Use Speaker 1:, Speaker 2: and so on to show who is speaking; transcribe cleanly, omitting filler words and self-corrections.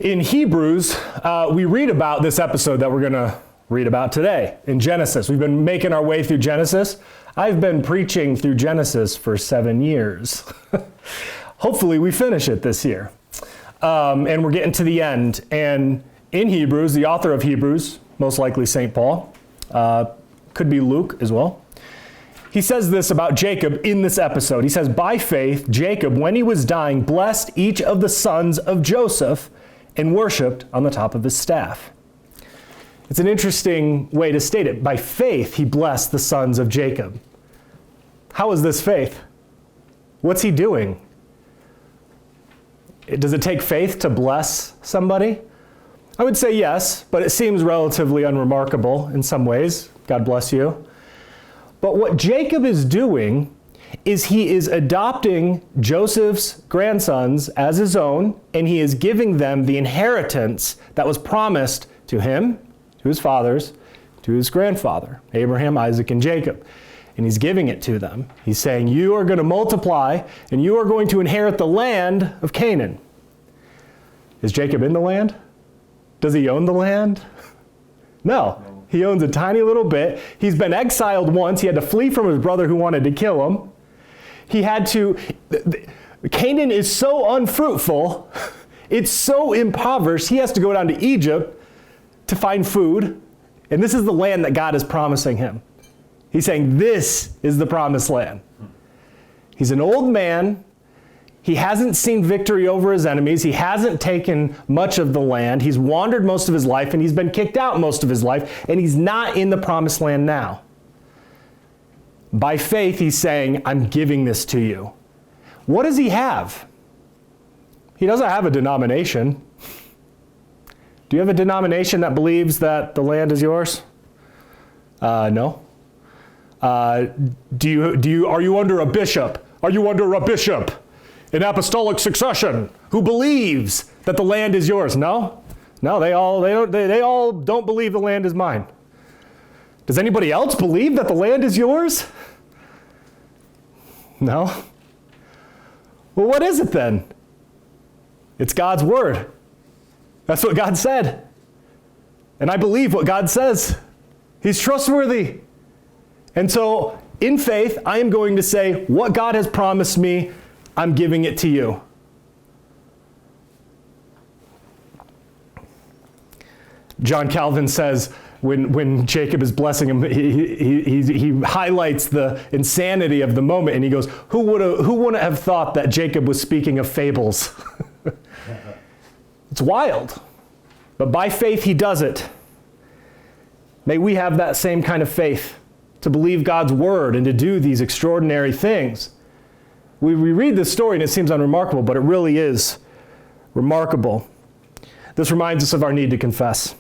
Speaker 1: In Hebrews, we read about this episode that we're going to read about today in Genesis. We've been making our way through Genesis. I've been preaching through Genesis for 7 years. Hopefully we finish it this year. And we're getting to the end. And in Hebrews, the author of Hebrews, most likely St. Paul, could be Luke as well. He says this about Jacob in this episode. He says, by faith, Jacob, when he was dying, blessed each of the sons of Joseph and worshipped on the top of his staff. It's an interesting way to state it. By faith, he blessed the sons of Jacob. How is this faith? What's he doing? Does it take faith to bless somebody? I would say yes, but it seems relatively unremarkable in some ways. God bless you. But what Jacob is doing is he is adopting Joseph's grandsons as his own, and he is giving them the inheritance that was promised to him, to his fathers, to his grandfather, Abraham, Isaac, and Jacob. And he's giving it to them. He's saying, you are going to multiply, and you are going to inherit the land of Canaan. Is Jacob in the land? Does he own the land? No. He owns a tiny little bit. He's been exiled once. He had to flee from his brother who wanted to kill him. Canaan is so unfruitful, it's so impoverished, he has to go down to Egypt to find food. And this is the land that God is promising him. He's saying, this is the promised land. He's an old man. He hasn't seen victory over his enemies. He hasn't taken much of the land. He's wandered most of his life, and he's been kicked out most of his life, and he's not in the promised land now. By faith, he's saying, I'm giving this to you. What does he have? He doesn't have a denomination. Do you have a denomination that believes that the land is yours? No. Are you under a bishop? Are you under a bishop in apostolic succession who believes that the land is yours? No. No, they all don't believe the land is mine. Does anybody else believe that the land is yours? No. Well, what is it then? It's God's word. That's what God said. And I believe what God says. He's trustworthy. And so, in faith, I am going to say, what God has promised me, I'm giving it to you. John Calvin says, when Jacob is blessing him, he highlights the insanity of the moment, and he goes, who wouldn't have thought that Jacob was speaking of fables? It's wild. But by faith, he does it. May we have that same kind of faith to believe God's word and to do these extraordinary things. We read this story and it seems unremarkable, but it really is remarkable. This reminds us of our need to confess.